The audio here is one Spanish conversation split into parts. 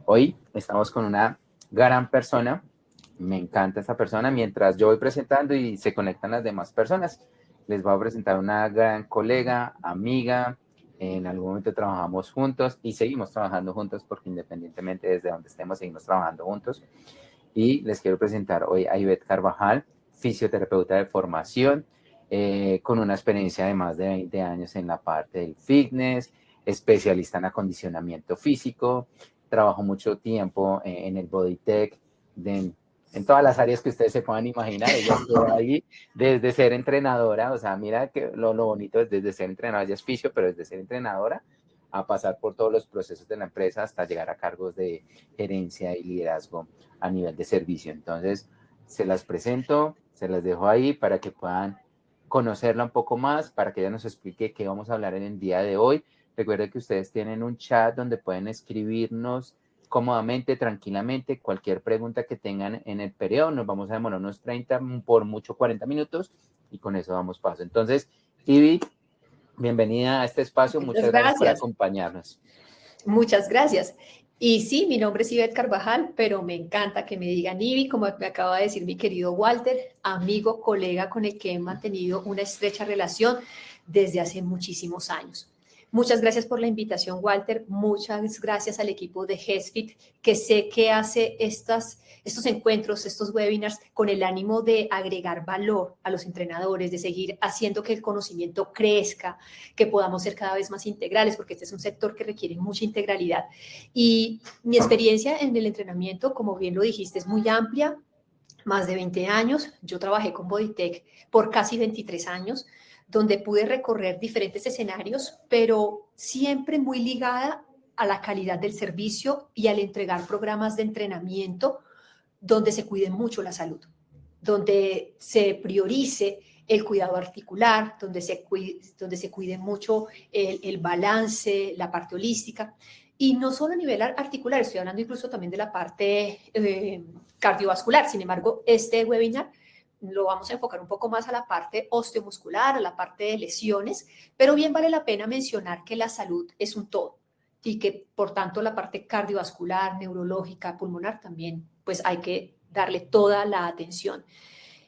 Hoy estamos con una gran persona, me encanta esta persona, mientras yo voy presentando y se conectan las demás personas, les voy a presentar una gran colega, amiga, en algún momento trabajamos juntos y seguimos trabajando juntos porque independientemente desde donde estemos, seguimos trabajando juntos. Y les quiero presentar hoy a Ivette Carvajal, fisioterapeuta de formación, con una experiencia de más de 20 años en la parte del fitness, especialista en acondicionamiento físico, trabajó mucho tiempo en el Bodytech, en todas las áreas que ustedes se puedan imaginar. Ella estuvo ahí desde ser entrenadora, o sea, mira que lo bonito es desde ser entrenadora, ella es fisio, pero desde ser entrenadora a pasar por todos los procesos de la empresa hasta llegar a cargos de gerencia y liderazgo a nivel de servicio. Entonces, se las presento, se las dejo ahí para que puedan conocerla un poco más, para que ella nos explique qué vamos a hablar en el día de hoy. Recuerden que ustedes tienen un chat donde pueden escribirnos cómodamente, tranquilamente, cualquier pregunta que tengan en el periodo. Nos vamos a demorar unos 30, por mucho 40 minutos y con eso damos paso. Entonces, Ivy, bienvenida a este espacio. Muchas Muchas gracias por gracias. acompañarnos. Muchas gracias. Y sí, mi nombre es Ivette Carvajal, pero me encanta que me digan Ivi, como me acaba de decir mi querido Walter, amigo, colega con el que he mantenido una estrecha relación desde hace muchísimos años. Muchas gracias por la invitación, Walter. Muchas gracias al equipo de HESFIT, que sé que hace estos encuentros, estos webinars, con el ánimo de agregar valor a los entrenadores, de seguir haciendo que el conocimiento crezca, que podamos ser cada vez más integrales, porque este es un sector que requiere mucha integralidad. Y mi experiencia en el entrenamiento, como bien lo dijiste, es muy amplia, más de 20 años. Yo trabajé con Bodytech por casi 23 años, donde pude recorrer diferentes escenarios, pero siempre muy ligada a la calidad del servicio y al entregar programas de entrenamiento donde se cuide mucho la salud, donde se priorice el cuidado articular, donde se cuide mucho el balance, la parte holística. Y no solo a nivel articular, estoy hablando incluso también de la parte cardiovascular. Sin embargo, este webinar lo vamos a enfocar un poco más a la parte osteomuscular, a la parte de lesiones, pero bien vale la pena mencionar que la salud es un todo y que por tanto la parte cardiovascular, neurológica, pulmonar también, pues hay que darle toda la atención.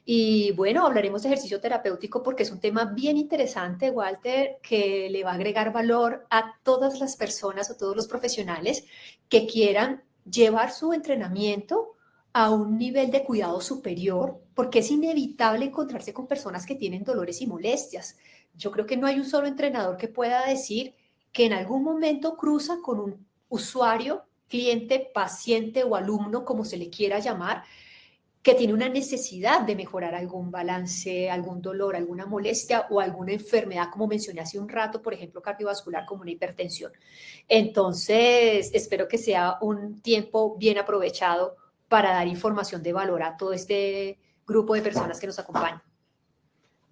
Y bueno, hablaremos de ejercicio terapéutico porque es un tema bien interesante, Walter, que le va a agregar valor a todas las personas o todos los profesionales que quieran llevar su entrenamiento a un nivel de cuidado superior, porque es inevitable encontrarse con personas que tienen dolores y molestias. Yo creo que no hay un solo entrenador que pueda decir que en algún momento cruza con un usuario, cliente, paciente o alumno, como se le quiera llamar, que tiene una necesidad de mejorar algún balance, algún dolor, alguna molestia o alguna enfermedad, como mencioné hace un rato, por ejemplo, cardiovascular, como una hipertensión. Entonces, espero que sea un tiempo bien aprovechado para dar información de valor a todo este grupo de personas que nos acompañan.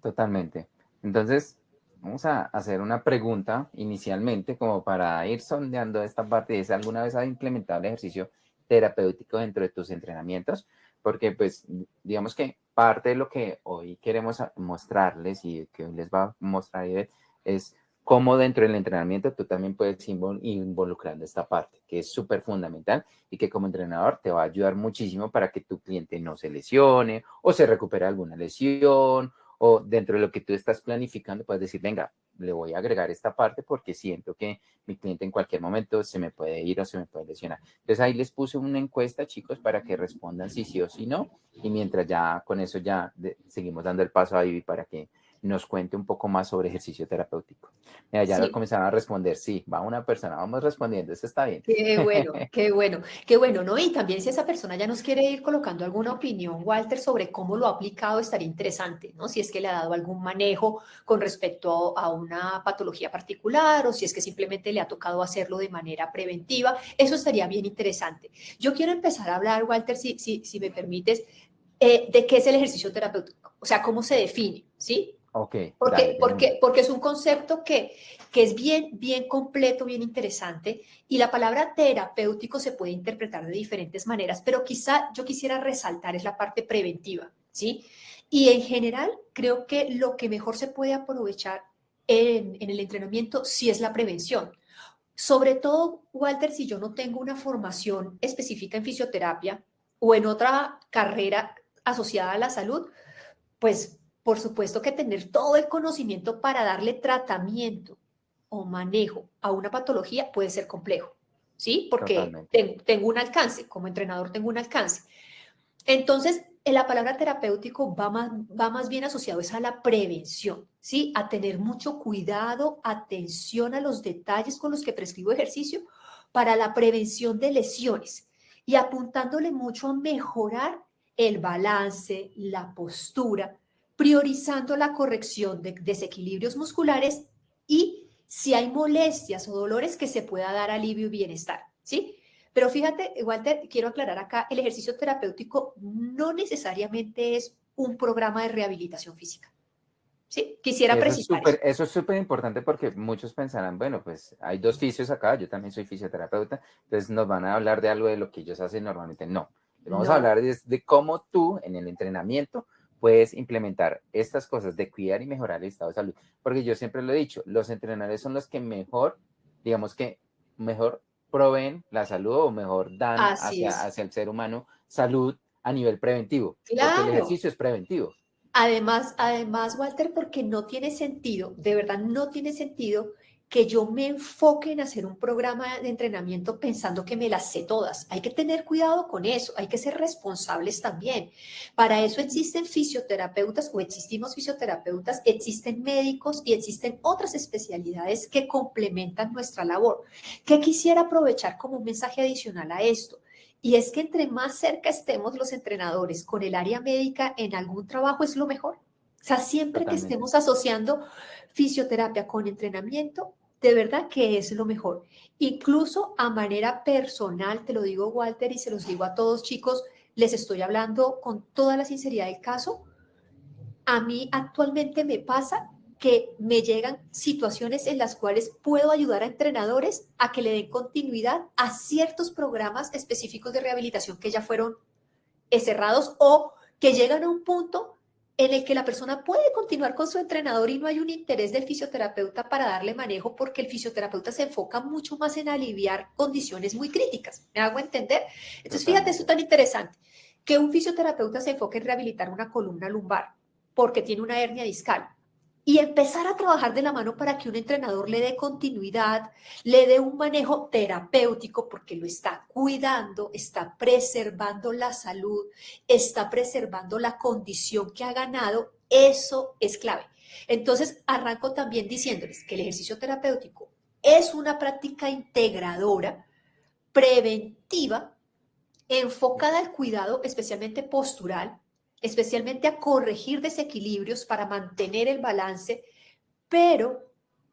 Totalmente. Entonces, vamos a hacer una pregunta inicialmente como para ir sondeando esta parte. ¿Es alguna vez has implementado el ejercicio terapéutico dentro de tus entrenamientos? Porque pues digamos que parte de lo que hoy queremos mostrarles y que hoy les va a mostrar Ivette, es cómo dentro del entrenamiento tú también puedes ir involucrando esta parte, que es súper fundamental y que como entrenador te va a ayudar muchísimo para que tu cliente no se lesione o se recupere alguna lesión o dentro de lo que tú estás planificando, puedes decir, venga, le voy a agregar esta parte porque siento que mi cliente en cualquier momento se me puede ir o se me puede lesionar. Entonces ahí les puse una encuesta, chicos, para que respondan si sí o si no. Y mientras ya con eso ya seguimos dando el paso a Ivy para que nos cuente un poco más sobre ejercicio terapéutico. Mira, ya lo Sí. comenzaron a responder, sí, va una persona, vamos respondiendo, eso está bien. Qué bueno, qué bueno, qué bueno, ¿no? Y también si esa persona ya nos quiere ir colocando alguna opinión, Walter, sobre cómo lo ha aplicado, estaría interesante, ¿no? Si es que le ha dado algún manejo con respecto a una patología particular o si es que simplemente le ha tocado hacerlo de manera preventiva, eso estaría bien interesante. Yo quiero empezar a hablar, Walter, si me permites, de qué es el ejercicio terapéutico, o sea, cómo se define, ¿sí? Ok, dale, de una. Porque es un concepto que es bien completo, bien interesante, y la palabra terapéutico se puede interpretar de diferentes maneras, pero quizá yo quisiera resaltar es la parte preventiva, ¿sí? Y en general creo que lo que mejor se puede aprovechar en el entrenamiento sí es la prevención, Sobre todo, Walter, si yo no tengo una formación específica en fisioterapia o en otra carrera asociada a la salud, pues por supuesto que tener todo el conocimiento para darle tratamiento o manejo a una patología puede ser complejo, ¿sí? Porque Totalmente. tengo un alcance, como entrenador tengo un alcance. Entonces, la palabra terapéutico va más bien asociado es a la prevención, ¿sí? A tener mucho cuidado, atención a los detalles con los que prescribo ejercicio para la prevención de lesiones y apuntándole mucho a mejorar el balance, la postura, priorizando la corrección de desequilibrios musculares y si hay molestias o dolores que se pueda dar alivio y bienestar, ¿sí? Pero fíjate, Walter, quiero aclarar acá, el ejercicio terapéutico no necesariamente es un programa de rehabilitación física. ¿Sí? Quisiera precisar eso. Eso es súper importante porque muchos pensarán, bueno, pues hay dos fisios acá, yo también soy fisioterapeuta, entonces nos van a hablar de algo de lo que ellos hacen normalmente. No, les vamos a No, hablar de cómo tú en el entrenamiento puedes implementar estas cosas de cuidar y mejorar el estado de salud. Porque yo siempre lo he dicho, los entrenadores son los que mejor, digamos que mejor proveen la salud o mejor dan así es. hacia el ser humano salud a nivel preventivo, porque el Claro. ejercicio es preventivo. Además, Walter, porque no tiene sentido, de verdad no tiene sentido que yo me enfoque en hacer un programa de entrenamiento pensando que me las sé todas. Hay que tener cuidado con eso, hay que ser responsables también. Para eso existen fisioterapeutas o existimos fisioterapeutas, existen médicos y existen otras especialidades que complementan nuestra labor. ¿Qué quisiera aprovechar como un mensaje adicional a esto? Y es que entre más cerca estemos los entrenadores con el área médica en algún trabajo es lo mejor. O sea, siempre que Totalmente. estemos asociando fisioterapia con entrenamiento, de verdad que es lo mejor. Incluso a manera personal, te lo digo Walter y se los digo a todos chicos, les estoy hablando con toda la sinceridad del caso. A mí actualmente me pasa que me llegan situaciones en las cuales puedo ayudar a entrenadores a que le den continuidad a ciertos programas específicos de rehabilitación que ya fueron cerrados o que llegan a un punto en el que la persona puede continuar con su entrenador y no hay un interés del fisioterapeuta para darle manejo porque el fisioterapeuta se enfoca mucho más en aliviar condiciones muy críticas. ¿Me hago entender? Entonces, fíjate esto Totalmente. tan interesante, que un fisioterapeuta se enfoque en rehabilitar una columna lumbar porque tiene una hernia discal y empezar a trabajar de la mano para que un entrenador le dé continuidad, le dé un manejo terapéutico porque lo está cuidando, está preservando la salud, está preservando la condición que ha ganado, eso es clave. Entonces, arranco también diciéndoles que el ejercicio terapéutico es una práctica integradora, preventiva, enfocada al cuidado, especialmente postural, especialmente a corregir desequilibrios para mantener el balance, pero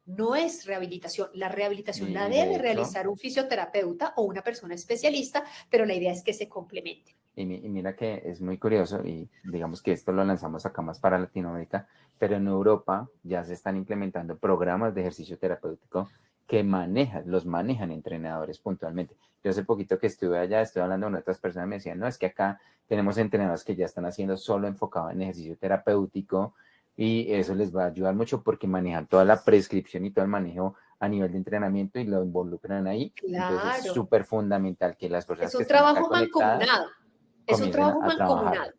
no es rehabilitación. La rehabilitación la Y de debe hecho, realizar un fisioterapeuta o una persona especialista, pero la idea es que se complemente. y mira que es muy curioso y digamos que esto lo lanzamos acá más para Latinoamérica, pero en Europa ya se están implementando programas de ejercicio terapéutico que los manejan entrenadores puntualmente. Yo hace poquito que estuve allá, estuve hablando con otras personas, me decían, no, es que acá tenemos entrenadores que ya están haciendo solo enfocado en ejercicio terapéutico y eso les va a ayudar mucho porque manejan toda la prescripción y todo el manejo a nivel de entrenamiento y lo involucran ahí. Entonces es Claro, súper fundamental que las es personas que un están acá trabajo conectadas mancomunado, es un comiencen trabajo a trabajar. mancomunado.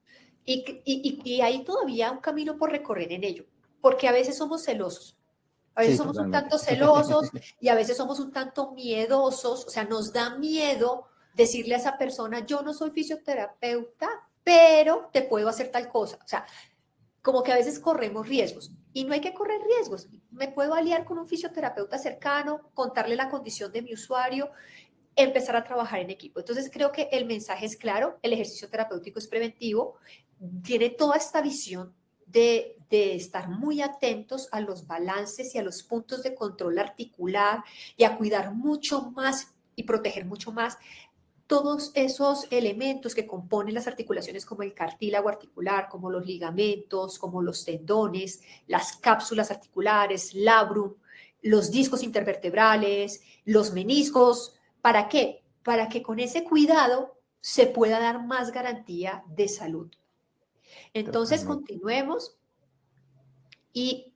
Y hay todavía un camino por recorrer en ello, porque a veces somos celosos. A veces Sí, somos un totalmente. tanto celosos y a veces somos un tanto miedosos, o sea, nos da miedo decirle a esa persona, yo no soy fisioterapeuta, pero te puedo hacer tal cosa. O sea, como que a veces corremos riesgos y no hay que correr riesgos. Me puedo aliar con un fisioterapeuta cercano, contarle la condición de mi usuario, empezar a trabajar en equipo. Entonces creo que el mensaje es claro, el ejercicio terapéutico es preventivo, tiene toda esta visión de estar muy atentos a los balances y a los puntos de control articular y a cuidar mucho más y proteger mucho más todos esos elementos que componen las articulaciones como el cartílago articular, como los ligamentos, como los tendones, las cápsulas articulares, labrum, los discos intervertebrales, los meniscos. ¿Para qué? Para que con ese cuidado se pueda dar más garantía de salud. Entonces, Totalmente. continuemos y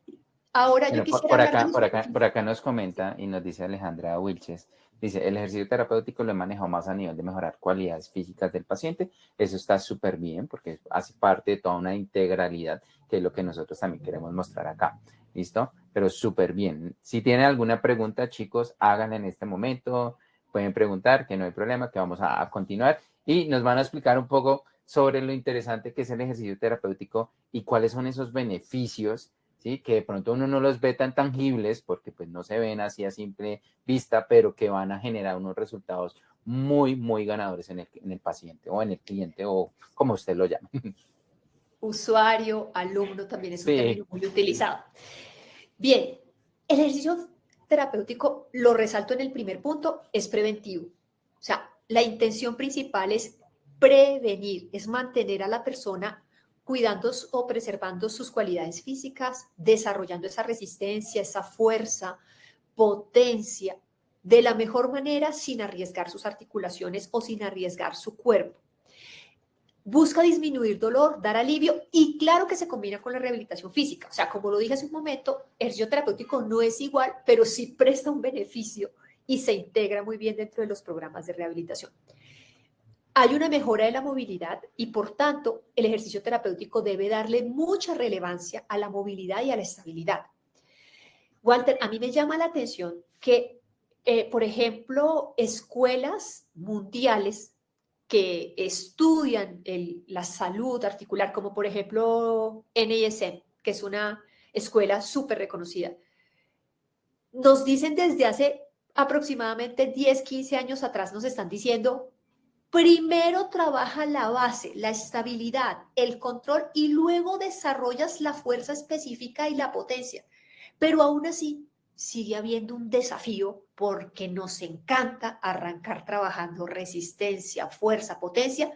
Ahora yo Bueno, quisiera hablar de los... por acá nos comenta y nos dice Alejandra Wilches, dice, el ejercicio terapéutico lo he manejado más a nivel de mejorar cualidades físicas del paciente. Eso está súper bien porque hace parte de toda una integralidad, que es lo que nosotros también queremos mostrar acá. ¿Listo? Pero súper bien. Si tienen alguna pregunta, chicos, háganla en este momento. Pueden preguntar, que no hay problema, que vamos a continuar. Y nos van a explicar un poco sobre lo interesante que es el ejercicio terapéutico y cuáles son esos beneficios, ¿sí? Que de pronto uno no los ve tan tangibles porque pues no se ven así a simple vista, pero que van a generar unos resultados muy, muy ganadores en el paciente o en el cliente o como usted lo llame. Usuario, alumno, también es un Sí, término muy utilizado. Bien, el ejercicio terapéutico, lo resalto en el primer punto, es preventivo. O sea, la intención principal es prevenir, es mantener a la persona cuidando o preservando sus cualidades físicas, desarrollando esa resistencia, esa fuerza, potencia, de la mejor manera sin arriesgar sus articulaciones o sin arriesgar su cuerpo. Busca disminuir dolor, dar alivio y claro que se combina con la rehabilitación física. O sea, como lo dije hace un momento, el ejercicio terapéutico no es igual, pero sí presta un beneficio y se integra muy bien dentro de los programas de rehabilitación. Hay una mejora de la movilidad y por tanto el ejercicio terapéutico debe darle mucha relevancia a la movilidad y a la estabilidad. Walter, a mí me llama la atención que, por ejemplo, escuelas mundiales que estudian la salud articular, como por ejemplo NISM, que es una escuela súper reconocida, nos dicen desde hace aproximadamente 10, 15 años atrás, nos están diciendo, primero trabaja la base, la estabilidad, el control y luego desarrollas la fuerza específica y la potencia. Pero aún así sigue habiendo un desafío porque nos encanta arrancar trabajando resistencia, fuerza, potencia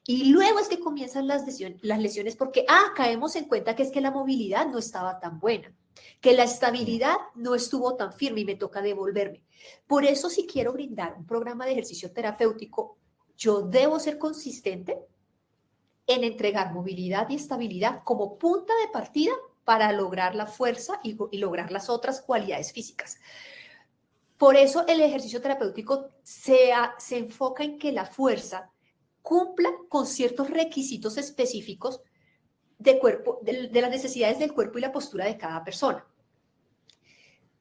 y luego es que comienzan las lesiones porque, caemos en cuenta que es que la movilidad no estaba tan buena, que la estabilidad no estuvo tan firme y me toca devolverme. Por eso si quiero brindar un programa de ejercicio terapéutico, yo debo ser consistente en entregar movilidad y estabilidad como punta de partida para lograr la fuerza y lograr las otras cualidades físicas. Por eso el ejercicio terapéutico se enfoca en que la fuerza cumpla con ciertos requisitos específicos de las necesidades del cuerpo y la postura de cada persona.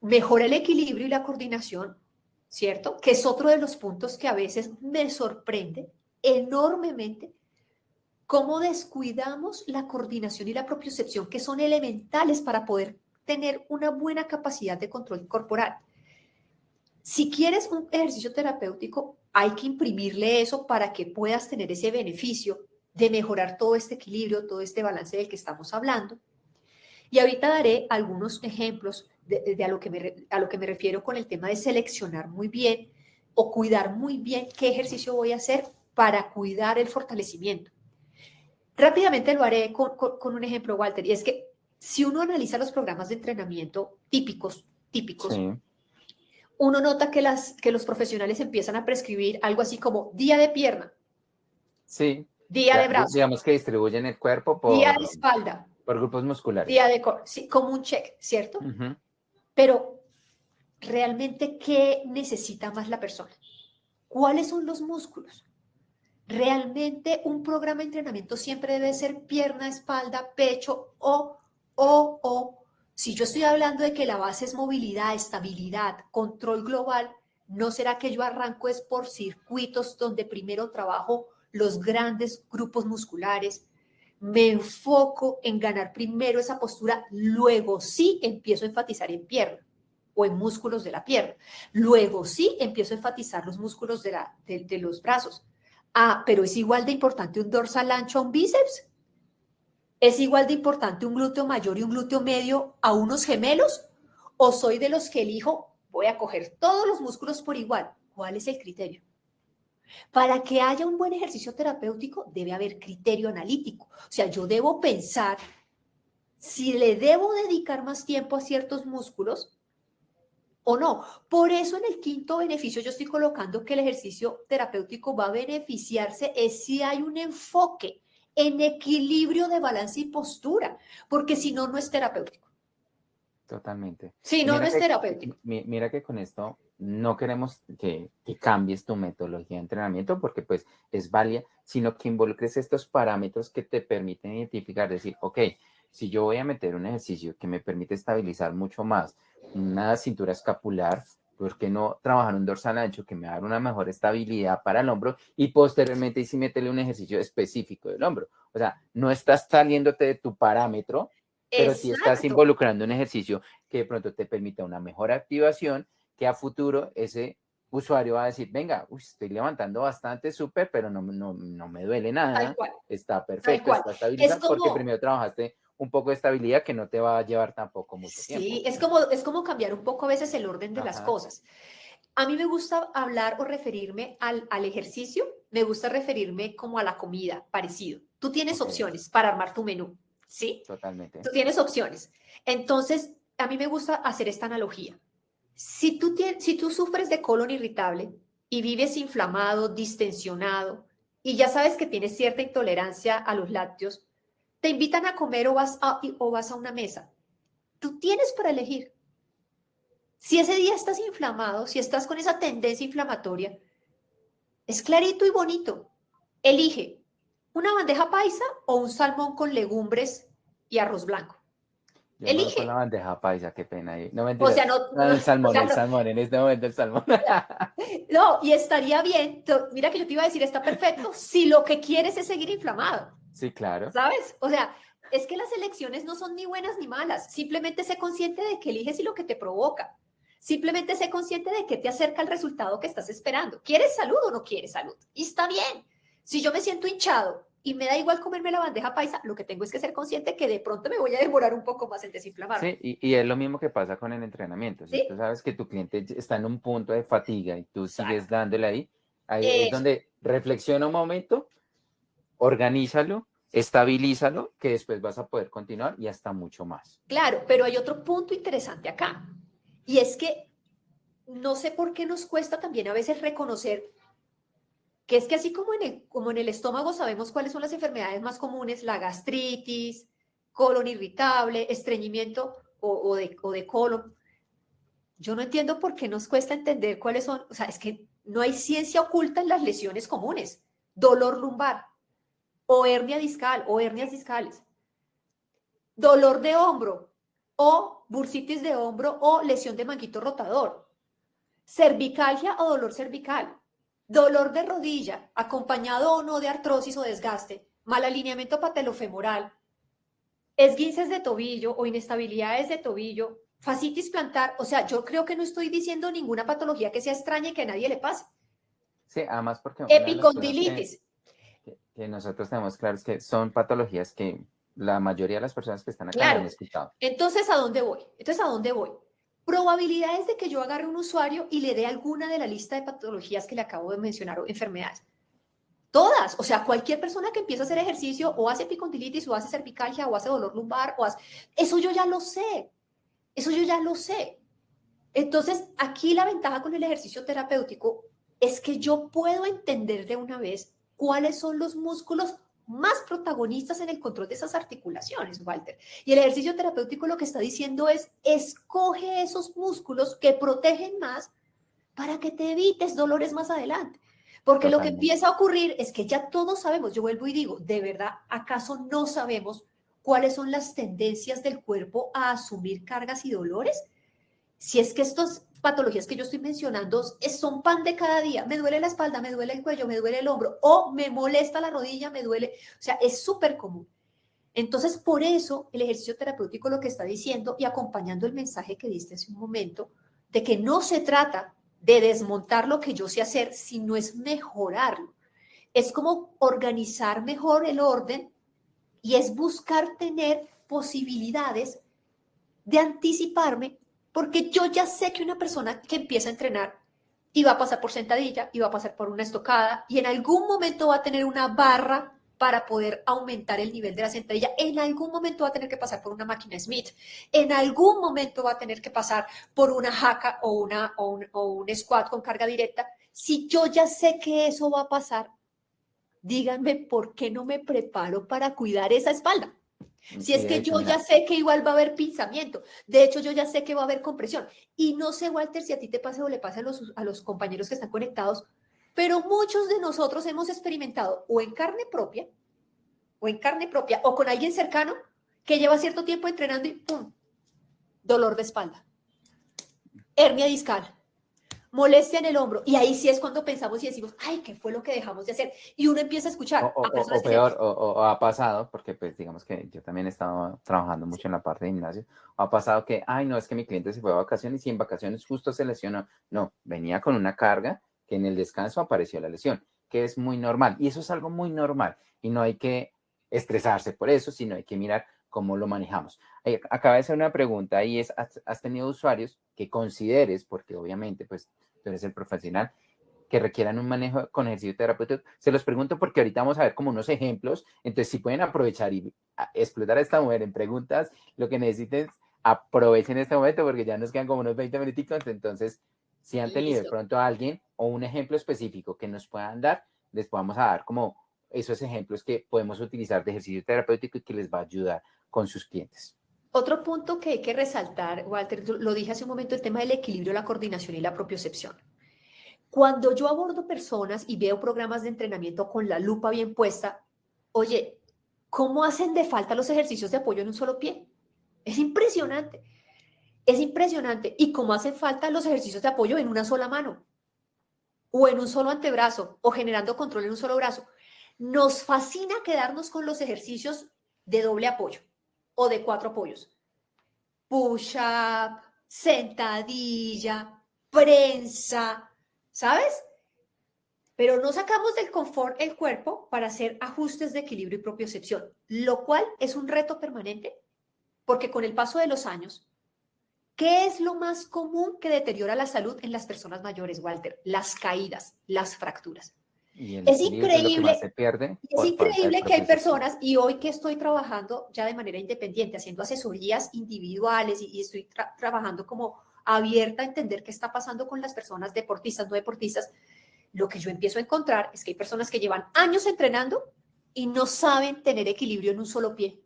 Mejora el equilibrio y la coordinación, ¿cierto? Que es otro de los puntos que a veces me sorprende enormemente cómo descuidamos la coordinación y la propiocepción, que son elementales para poder tener una buena capacidad de control corporal. Si quieres un ejercicio terapéutico, hay que imprimirle eso para que puedas tener ese beneficio de mejorar todo este equilibrio, todo este balance del que estamos hablando. Y ahorita daré algunos ejemplos de a lo que me refiero con el tema de seleccionar muy bien o cuidar muy bien qué ejercicio voy a hacer para cuidar el fortalecimiento. Rápidamente lo haré con un ejemplo, Walter, y es que si uno analiza los programas de entrenamiento típicos, sí, uno nota que los profesionales empiezan a prescribir algo así como día de pierna, sí. día de brazo, Digamos que distribuyen el cuerpo día de espalda, por grupos día musculares. de core, sí, como un check, ¿cierto? Ujú. Pero realmente, ¿qué necesita más la persona? ¿Cuáles son los músculos? Realmente un programa de entrenamiento siempre debe ser pierna, espalda, pecho o. Si yo estoy hablando de que la base es movilidad, estabilidad, control global, ¿no será que yo arranco es por circuitos donde primero trabajo los grandes grupos musculares? Me enfoco en ganar primero esa postura, luego sí empiezo a enfatizar en pierna o en músculos de la pierna. Luego sí empiezo a enfatizar los músculos de los brazos. Pero es igual de importante un dorsal ancho a un bíceps. ¿Es igual de importante un glúteo mayor y un glúteo medio a unos gemelos? ¿O soy de los que elijo, voy a coger todos los músculos por igual? ¿Cuál es el criterio? Para que haya un buen ejercicio terapéutico debe haber criterio analítico. O sea, yo debo pensar si le debo dedicar más tiempo a ciertos músculos o no. Por eso en el quinto beneficio yo estoy colocando que el ejercicio terapéutico va a beneficiarse es si hay un enfoque en equilibrio de balance y postura, porque si no, no es terapéutico. Totalmente. Sí, Y no, no mira es que, terapéutico. mira que con esto no queremos que cambies tu metodología de entrenamiento porque pues es válida, sino que involucres estos parámetros que te permiten identificar, decir, ok, si yo voy a meter un ejercicio que me permite estabilizar mucho más una cintura escapular, ¿por qué no trabajar un dorsal ancho que me va a dar una mejor estabilidad para el hombro y posteriormente y sí meterle un ejercicio específico del hombro? O sea, no estás saliéndote de tu parámetro, pero sí estás Exacto. involucrando un ejercicio que de pronto te permita una mejor activación, que a futuro ese usuario va a decir, venga, uy, estoy levantando bastante súper, pero no me duele Tal nada, cual, está tal perfecto, cual. está Es estabilizado, porque como, primero trabajaste un poco de estabilidad que no te va a llevar tampoco mucho sí, tiempo. es como cambiar un poco a veces el orden de las Ajá, cosas. A mí me gusta hablar o referirme al ejercicio, me gusta referirme como a la comida, parecido. Tú tienes ok, opciones para armar tu menú, ¿sí? totalmente. Tú tienes opciones. Entonces, a mí me gusta hacer esta analogía. Si tú sufres de colon irritable y vives inflamado, distensionado, y ya sabes que tienes cierta intolerancia a los lácteos, te invitan a comer o vas a una mesa. Tú tienes para elegir. Si ese día estás inflamado, si estás con esa tendencia inflamatoria, es clarito y bonito. Elige una bandeja paisa o un salmón con legumbres y arroz blanco. Yo me voy por la Elige. bandeja paisa, qué pena ahí. No O mentiras. sea, no, No, o sea, el no, salmón, en este momento el salmón. no, y estaría bien. Mira que yo te iba a decir, está perfecto si lo que quieres es seguir inflamado, Sí, claro. ¿sabes? O sea, es que las elecciones no son ni buenas ni malas. Simplemente sé consciente de que eliges y lo que te provoca. Simplemente sé consciente de que te acerca al resultado que estás esperando. ¿Quieres salud o no quieres salud? Y está bien. Si yo me siento hinchado y me da igual comerme la bandeja paisa, lo que tengo es que ser consciente que de pronto me voy a demorar un poco más en desinflamarme. Sí, y es lo mismo que pasa con el entrenamiento. Si tú ¿Sí? sabes que tu cliente está en un punto de fatiga y tú sigues Exacto. dándole ahí, ahí es Eso. donde reflexiona un momento, organízalo, estabilízalo, que después vas a poder continuar y hasta mucho más. Claro, pero hay otro punto interesante acá. Y es que no sé por qué nos cuesta también a veces reconocer que es que así como en el estómago sabemos cuáles son las enfermedades más comunes, la gastritis, colon irritable, estreñimiento o de colon. Yo no entiendo por qué nos cuesta entender cuáles son, o sea, es que no hay ciencia oculta en las lesiones comunes. Dolor lumbar o hernia discal o hernias discales, dolor de hombro o bursitis de hombro o lesión de manguito rotador, cervicalgia o dolor cervical, dolor de rodilla, acompañado o no de artrosis o desgaste, mal alineamiento patelofemoral, esguinces de tobillo o inestabilidades de tobillo, fascitis plantar. O sea, yo creo que no estoy diciendo ninguna patología que sea extraña y que a nadie le pase. Sí, además porque una de las cosas Epicondilitis. que nosotros tenemos claro es que son patologías que la mayoría de las personas que están acá no han Claro. escuchado. Entonces, ¿a dónde voy? Probabilidades de que yo agarre un usuario y le dé alguna de la lista de patologías que le acabo de mencionar o enfermedades. Todas, o sea, cualquier persona que empieza a hacer ejercicio o hace epicondilitis o hace cervicalgia o hace dolor lumbar o hace... Eso yo ya lo sé, eso yo ya lo sé. Entonces, aquí la ventaja con el ejercicio terapéutico es que yo puedo entender de una vez cuáles son los músculos más protagonistas en el control de esas articulaciones, Walter. Y el ejercicio terapéutico lo que está diciendo es, escoge esos músculos que protegen más para que te evites dolores más adelante. Porque lo que Totalmente. empieza a ocurrir es que ya todos sabemos, yo vuelvo y digo, ¿de verdad acaso no sabemos cuáles son las tendencias del cuerpo a asumir cargas y dolores? Si es que estas patologías que yo estoy mencionando son pan de cada día, me duele la espalda, me duele el cuello, me duele el hombro o me molesta la rodilla, me duele, o sea, es súper común. Entonces, por eso el ejercicio terapéutico lo que está diciendo y acompañando el mensaje que diste hace un momento, de que no se trata de desmontar lo que yo sé hacer, sino es mejorarlo. Es como organizar mejor el orden y es buscar tener posibilidades de anticiparme, porque yo ya sé que una persona que empieza a entrenar y va a pasar por sentadilla, y va a pasar por una estocada, y en algún momento va a tener una barra para poder aumentar el nivel de la sentadilla, en algún momento va a tener que pasar por una máquina Smith, en algún momento va a tener que pasar por una jaca o un squat con carga directa. Si yo ya sé que eso va a pasar, díganme por qué no me preparo para cuidar esa espalda. Si Y es de que hecho, yo ya mira, sé que igual va a haber pinzamiento, de hecho yo ya sé que va a haber compresión. Y no sé, Walter, si a ti te pasa o le pasa a los compañeros que están conectados, pero muchos de nosotros hemos experimentado o en carne propia, o con alguien cercano que lleva cierto tiempo entrenando y ¡pum! Dolor de espalda, hernia discal, molestia en el hombro. Y ahí sí es cuando pensamos y decimos, ay, ¿qué fue lo que dejamos de hacer? Y uno empieza a escuchar a personas o que dicen, peor, o ha pasado, porque pues digamos que yo también he estado trabajando mucho en la parte de gimnasio, ha pasado que, ay, no, es que mi cliente se fue a vacaciones y en vacaciones justo se lesionó. No, venía con una carga que en el descanso apareció la lesión, que es muy normal. Y eso es algo muy normal y no hay que estresarse por eso, sino hay que mirar cómo lo manejamos. Acaba de hacer una pregunta y es, ¿has tenido usuarios que consideres, porque obviamente pues tú eres el profesional, que requieran un manejo con ejercicio terapéutico? Se los pregunto porque ahorita vamos a ver como unos ejemplos, entonces si pueden aprovechar y explotar a esta mujer en preguntas, lo que necesiten, aprovechen este momento porque ya nos quedan como unos 20 minuticos, entonces si han tenido de listo. pronto a alguien o un ejemplo específico que nos puedan dar, les podamos a dar como esos ejemplos que podemos utilizar de ejercicio terapéutico y que les va a ayudar con sus clientes. Otro punto que hay que resaltar, Walter, lo dije hace un momento, el tema del equilibrio, la coordinación y la propiocepción. Cuando yo abordo personas y veo programas de entrenamiento con la lupa bien puesta, oye, ¿cómo hacen de falta los ejercicios de apoyo en un solo pie? Es impresionante, es impresionante. ¿Y cómo hacen falta los ejercicios de apoyo en una sola mano? O en un solo antebrazo, o generando control en un solo brazo. Nos fascina quedarnos con los ejercicios de doble apoyo o de 4 apoyos. Push-up, sentadilla, prensa, ¿sabes? Pero no sacamos del confort el cuerpo para hacer ajustes de equilibrio y propiocepción, lo cual es un reto permanente, porque con el paso de los años, ¿qué es lo más común que deteriora la salud en las personas mayores, Walter? Las caídas, las fracturas. Y el Es equilibrio es lo que más increíble, se pierde es por falta de increíble que hay propiocepción. personas, y hoy que estoy trabajando ya de manera independiente, haciendo asesorías individuales y estoy trabajando como abierta a entender qué está pasando con las personas deportistas, no deportistas, lo que yo empiezo a encontrar es que hay personas que llevan años entrenando y no saben tener equilibrio en un solo pie.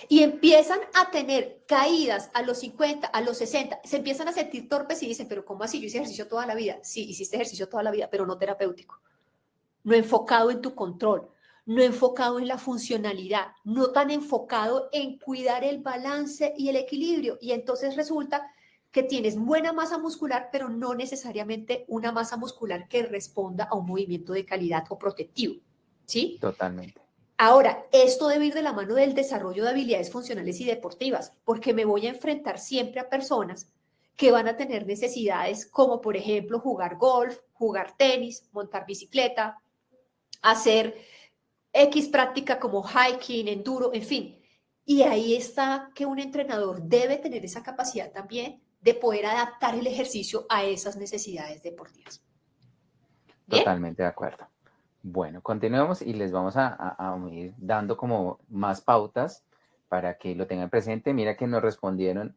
Y empiezan a tener caídas a los 50, a los 60, se empiezan a sentir torpes y dicen, pero ¿cómo así? Yo hice ejercicio toda la vida. Sí, hiciste ejercicio toda la vida, pero no terapéutico. No enfocado en tu control, no enfocado en la funcionalidad, no tan enfocado en cuidar el balance y el equilibrio. Y entonces resulta que tienes buena masa muscular, pero no necesariamente una masa muscular que responda a un movimiento de calidad o protectivo. ¿Sí? Totalmente. Ahora, esto debe ir de la mano del desarrollo de habilidades funcionales y deportivas, porque me voy a enfrentar siempre a personas que van a tener necesidades como, por ejemplo, jugar golf, jugar tenis, montar bicicleta, hacer X práctica como hiking, enduro, en fin. Y ahí está que un entrenador debe tener esa capacidad también de poder adaptar el ejercicio a esas necesidades deportivas. ¿Bien? Totalmente de acuerdo. Bueno, continuemos y les vamos a ir dando como más pautas para que lo tengan presente. Mira que nos respondieron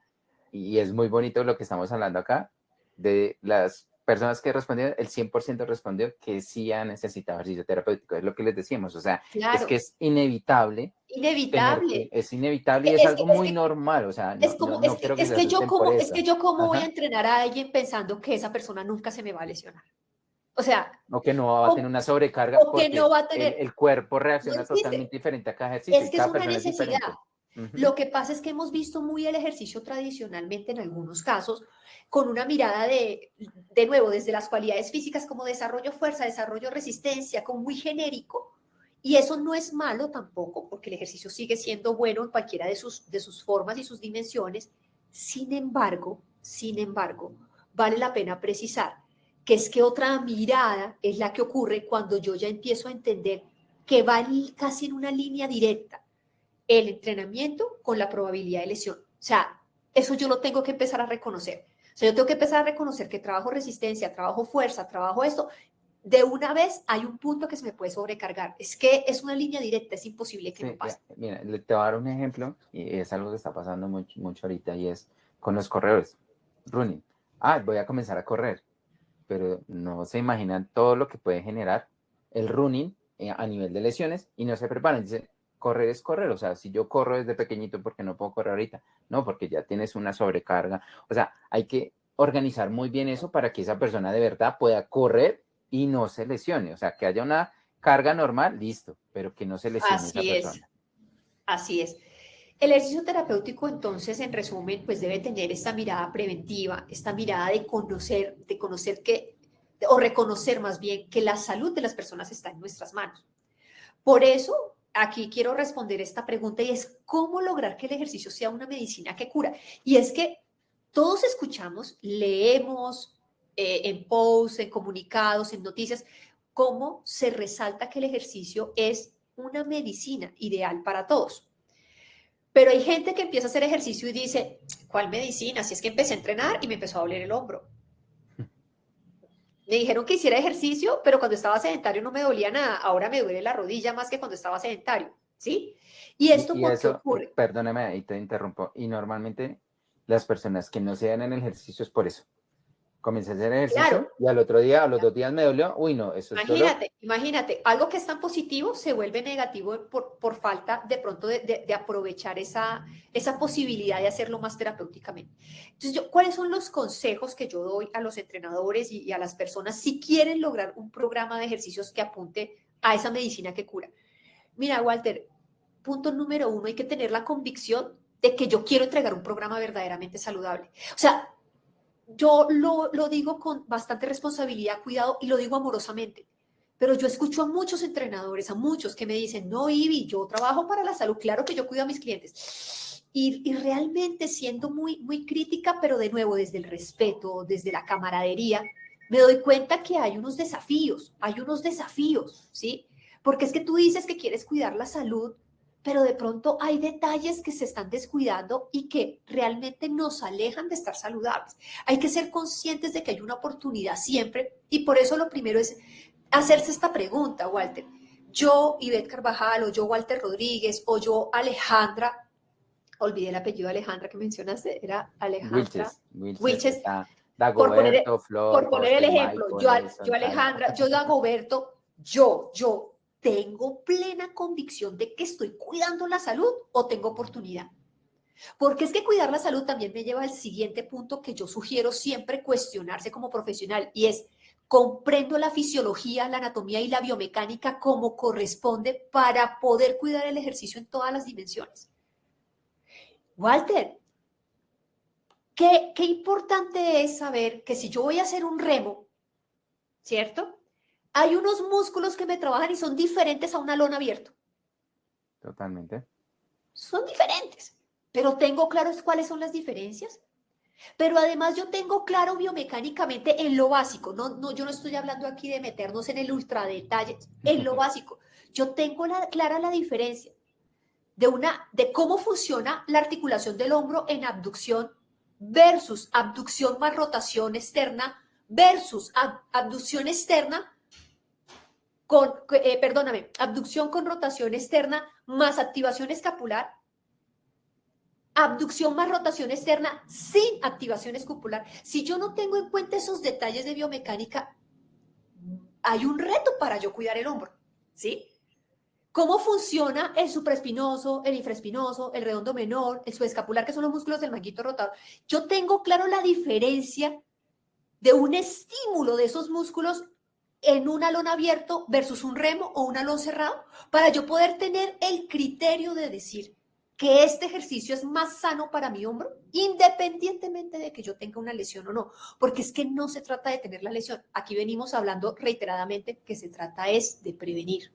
y es muy bonito lo que estamos hablando acá. De las personas que respondieron, el 100% respondió que sí ha necesitado ejercicio terapéutico. Es lo que les decíamos. O sea, es que Claro, es inevitable tener que, inevitable. es inevitable y es Es algo que, es muy que normal. O sea, Es no, no, como, no quiero que se asusten por es que eso. yo cómo voy a Ajá. entrenar a alguien pensando que esa persona nunca se me va a lesionar. O sea, O que no va a tener o, una sobrecarga o que no porque va a tener, el cuerpo no reacciona existe. totalmente diferente a cada ejercicio Es y que es cada una persona es necesidad. diferente. Ujú. Lo que pasa es que hemos visto muy el ejercicio tradicionalmente en algunos casos con una mirada de nuevo, desde las cualidades físicas como desarrollo fuerza, desarrollo resistencia, como muy genérico. Y eso no es malo tampoco, porque el ejercicio sigue siendo bueno en cualquiera de sus formas y sus dimensiones. Sin embargo, vale la pena precisar que es que otra mirada es la que ocurre cuando yo ya empiezo a entender que va casi en una línea directa el entrenamiento con la probabilidad de lesión. O sea, eso yo lo tengo que empezar a reconocer. O sea, yo tengo que empezar a reconocer que trabajo resistencia, trabajo fuerza, trabajo esto. De una vez hay un punto que se me puede sobrecargar. Es que es una línea directa, es imposible que no Sí, pase. mira, te voy a dar un ejemplo y es algo que está pasando mucho, mucho ahorita y es con los corredores. Running. Ah, voy a comenzar a correr, pero no se imaginan todo lo que puede generar el running a nivel de lesiones y no se preparan. Dicen, correr es correr, o sea, si yo corro desde pequeñito, ¿porque no puedo correr ahorita? No, porque ya tienes una sobrecarga, o sea, hay que organizar muy bien eso para que esa persona de verdad pueda correr y no se lesione, o sea, que haya una carga normal, listo, pero que no se lesione esa Así es, persona. así es. El ejercicio terapéutico, entonces, en resumen, pues debe tener esta mirada preventiva, esta mirada de conocer que, o reconocer más bien que la salud de las personas está en nuestras manos. Por eso, aquí quiero responder esta pregunta y es cómo lograr que el ejercicio sea una medicina que cura. Y es que todos escuchamos, leemos en posts, en comunicados, en noticias, cómo se resalta que el ejercicio es una medicina ideal para todos. Pero hay gente que empieza a hacer ejercicio y dice, ¿cuál medicina? Si es que empecé a entrenar y me empezó a doler el hombro. Me dijeron que hiciera ejercicio, pero cuando estaba sedentario no me dolía nada. Ahora me duele la rodilla más que cuando estaba sedentario, ¿sí? ¿Y esto Y por qué eso, ocurre? perdóname, ahí te interrumpo, y normalmente las personas que no se dan en el ejercicio es por eso. Comencé a hacer Claro, ejercicio y al otro día, a los 2 días me dolió, uy, no, eso es dolor. imagínate, algo que es tan positivo se vuelve negativo por falta de pronto de aprovechar esa posibilidad de hacerlo más terapéuticamente. Entonces, ¿cuáles son los consejos que yo doy a los entrenadores y a las personas si quieren lograr un programa de ejercicios que apunte a esa medicina que cura? Mira, Walter, punto número uno, hay que tener la convicción de que yo quiero entregar un programa verdaderamente saludable. O sea, yo lo digo con bastante responsabilidad, cuidado y lo digo amorosamente. Pero yo escucho a muchos entrenadores, a muchos que me dicen, no, Ivy, yo trabajo para la salud, claro que yo cuido a mis clientes. Y realmente siendo muy crítica, pero de nuevo desde el respeto, desde la camaradería, me doy cuenta que hay unos desafíos, ¿sí? Porque es que tú dices que quieres cuidar la salud, pero de pronto hay detalles que se están descuidando y que realmente nos alejan de estar saludables. Hay que ser conscientes de que hay una oportunidad siempre y por eso lo primero es hacerse esta pregunta, Walter. Yo, Ivette Carvajal, o yo, Walter Rodríguez, o yo, Alejandra, olvidé el apellido de Alejandra que mencionaste, era Alejandra Wilches, Wilches, está por poner, Dagoberto, Flor, por poner el José, ejemplo, Michael, yo Edison, Jaime. Alejandra, yo Dagoberto, yo tengo plena convicción de que estoy cuidando la salud o tengo oportunidad. Porque es que cuidar la salud también me lleva al siguiente punto que yo sugiero siempre cuestionarse como profesional y es, comprendo la fisiología, la anatomía y la biomecánica como corresponde para poder cuidar el ejercicio en todas las dimensiones. Walter, qué importante es saber que si yo voy a hacer un remo, ¿cierto? Hay unos músculos que me trabajan y son diferentes a una lona abierta. Totalmente. Son diferentes, pero tengo claros cuáles son las diferencias. Pero además yo tengo claro biomecánicamente en lo básico, yo no estoy hablando aquí de meternos en el ultra detalle, en lo básico. Yo tengo clara la diferencia de cómo funciona la articulación del hombro en abducción versus abducción más rotación externa versus abducción externa abducción con rotación externa más activación escapular, abducción más rotación externa sin activación escapular. Si yo no tengo en cuenta esos detalles de biomecánica, hay un reto para yo cuidar el hombro, ¿sí? ¿Cómo funciona el supraespinoso, el infraespinoso, el redondo menor, el subescapular, que son los músculos del manguito rotador? Yo tengo claro la diferencia de un estímulo de esos músculos en un alón abierto versus un remo o un alón cerrado para yo poder tener el criterio de decir que este ejercicio es más sano para mi hombro, independientemente de que yo tenga una lesión o no, porque es que no se trata de tener la lesión. Aquí venimos hablando reiteradamente que se trata es de prevenir.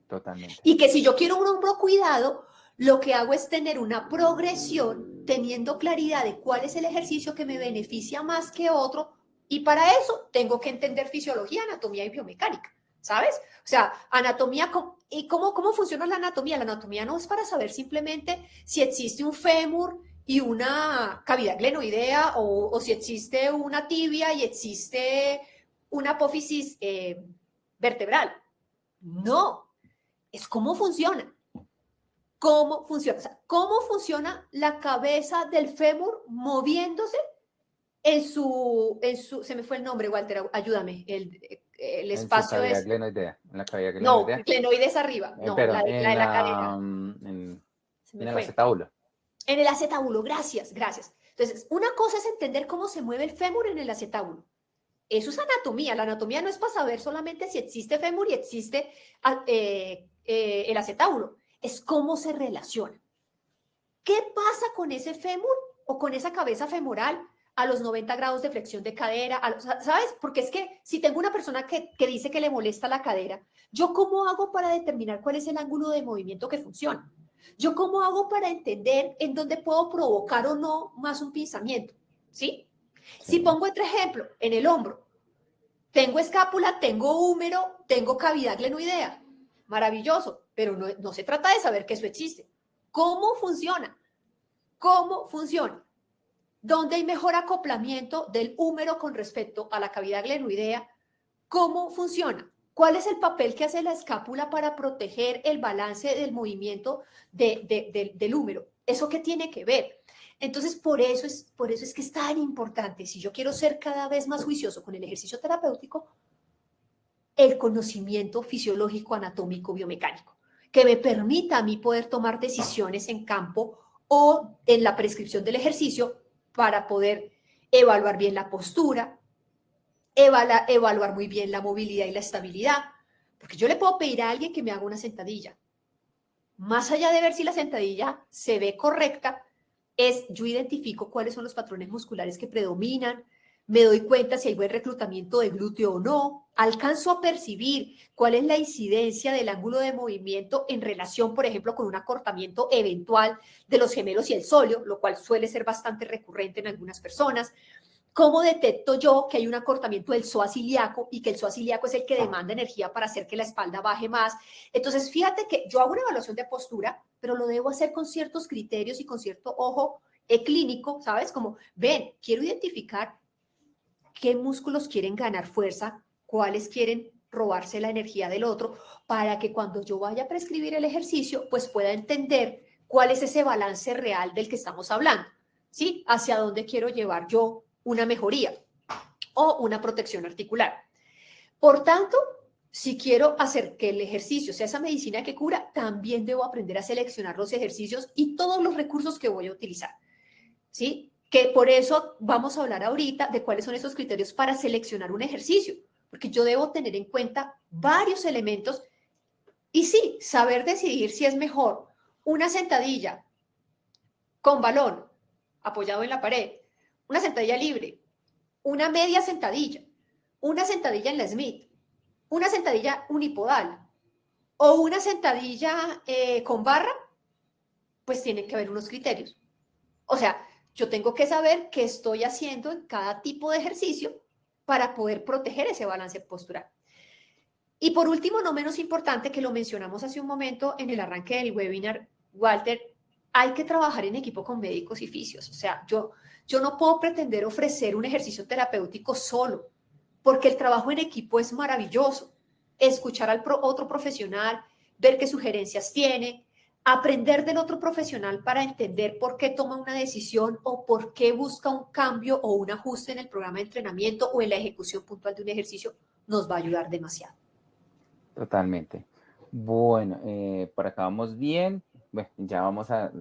Totalmente. Y que si yo quiero un hombro cuidado, lo que hago es tener una progresión, teniendo claridad de cuál es el ejercicio que me beneficia más que otro, y para eso tengo que entender fisiología, anatomía y biomecánica, ¿sabes? O sea, anatomía, ¿y cómo funciona la anatomía? La anatomía no es para saber simplemente si existe un fémur y una cavidad glenoidea o si existe una tibia y existe una apófisis vertebral. No, es cómo funciona. O sea, cómo funciona la cabeza del fémur moviéndose se me fue el nombre, Walter, ayúdame, el En su espacio cavidad es, glenoidea, en la cavidad no, glenoidea, glenoides arriba, no, perdón, la en de la cadera, se en me el fue. acetábulo. En el acetábulo, gracias, gracias. Entonces, una cosa es entender cómo se mueve el fémur en el acetábulo. Eso es anatomía. La anatomía no es para saber solamente si existe fémur y existe el acetábulo. Es cómo se relaciona. ¿Qué pasa con ese fémur o con esa cabeza femoral a los 90 grados de flexión de cadera? ¿Sabes? Porque es que si tengo una persona que dice que le molesta la cadera, ¿yo cómo hago para determinar cuál es el ángulo de movimiento que funciona? ¿Yo cómo hago para entender en dónde puedo provocar o no más un pinzamiento? ¿Sí? Sí, Si pongo otro ejemplo, en el hombro, tengo escápula, tengo húmero, tengo cavidad glenoidea. Maravilloso, pero no se trata de saber que eso existe. ¿Cómo funciona? ¿Cómo funciona? ¿Dónde hay mejor acoplamiento del húmero con respecto a la cavidad glenoidea? ¿Cómo funciona? ¿Cuál es el papel que hace la escápula para proteger el balance del movimiento del húmero? ¿Eso qué tiene que ver? Entonces, por eso es que es tan importante, si yo quiero ser cada vez más juicioso con el ejercicio terapéutico, el conocimiento fisiológico, anatómico, biomecánico, que me permita a mí poder tomar decisiones en campo o en la prescripción del ejercicio para poder evaluar bien la postura, evaluar muy bien la movilidad y la estabilidad. Porque yo le puedo pedir a alguien que me haga una sentadilla. Más allá de ver si la sentadilla se ve correcta, yo identifico cuáles son los patrones musculares que predominan, me doy cuenta si hay buen reclutamiento de glúteo o no, alcanzo a percibir cuál es la incidencia del ángulo de movimiento en relación, por ejemplo, con un acortamiento eventual de los gemelos y el sóleo, lo cual suele ser bastante recurrente en algunas personas. ¿Cómo detecto yo que hay un acortamiento del psoas ilíaco y que el psoas ilíaco es el que demanda energía para hacer que la espalda baje más? Entonces, fíjate que yo hago una evaluación de postura, pero lo debo hacer con ciertos criterios y con cierto ojo clínico, ¿sabes? Como, ven, quiero identificar qué músculos quieren ganar fuerza, cuáles quieren robarse la energía del otro, para que cuando yo vaya a prescribir el ejercicio, pues pueda entender cuál es ese balance real del que estamos hablando, ¿sí? Hacia dónde quiero llevar yo una mejoría o una protección articular. Por tanto, si quiero hacer que el ejercicio sea esa medicina que cura, también debo aprender a seleccionar los ejercicios y todos los recursos que voy a utilizar, ¿sí? Que por eso vamos a hablar ahorita de cuáles son esos criterios para seleccionar un ejercicio, porque yo debo tener en cuenta varios elementos y sí, saber decidir si es mejor una sentadilla con balón apoyado en la pared, una sentadilla libre, una media sentadilla, una sentadilla en la Smith, una sentadilla unipodal o una sentadilla con barra, pues tienen que haber unos criterios. O sea, yo tengo que saber qué estoy haciendo en cada tipo de ejercicio para poder proteger ese balance postural. Y por último, no menos importante, que lo mencionamos hace un momento en el arranque del webinar, Walter, hay que trabajar en equipo con médicos y fisios. O sea, yo no puedo pretender ofrecer un ejercicio terapéutico solo, porque el trabajo en equipo es maravilloso. Escuchar al otro profesional, ver qué sugerencias tiene, aprender del otro profesional para entender por qué toma una decisión o por qué busca un cambio o un ajuste en el programa de entrenamiento o en la ejecución puntual de un ejercicio, nos va a ayudar demasiado. Totalmente. Bueno, por acá vamos bien. Bueno, ya vamos a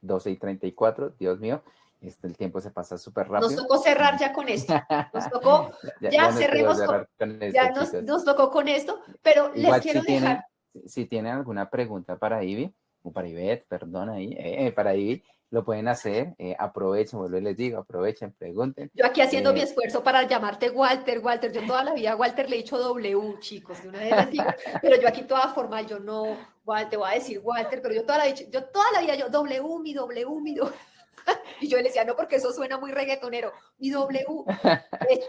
12:34. Dios mío, el tiempo se pasa súper Nos rápido. tocó cerrar ya con esto. Nos tocó, Ya ya nos tocó cerremos con, cerrar con esto, ya chicos. nos tocó con esto, pero les Igual quiero dejar. si tienen alguna pregunta para Ivy, o para Ivette, perdón ahí, para Ivy, lo pueden hacer. Aprovechen, vuelvo y les digo, aprovechen, pregunten. Yo aquí haciendo mi Eh, esfuerzo para llamarte Walter, Walter. Yo toda la vida a Walter le he dicho W, chicos, de una vez les digo, pero yo aquí toda formal, yo no, Walter, te voy a decir Walter, pero yo toda la vida, yo W, mi W, mi W. Y yo le decía, no, porque eso suena muy reggaetonero, mi W.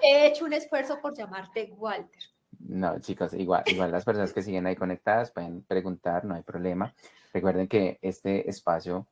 He hecho un esfuerzo por llamarte Walter. No, chicos, igual las personas que siguen ahí conectadas pueden preguntar, no hay problema. Recuerden que este espacio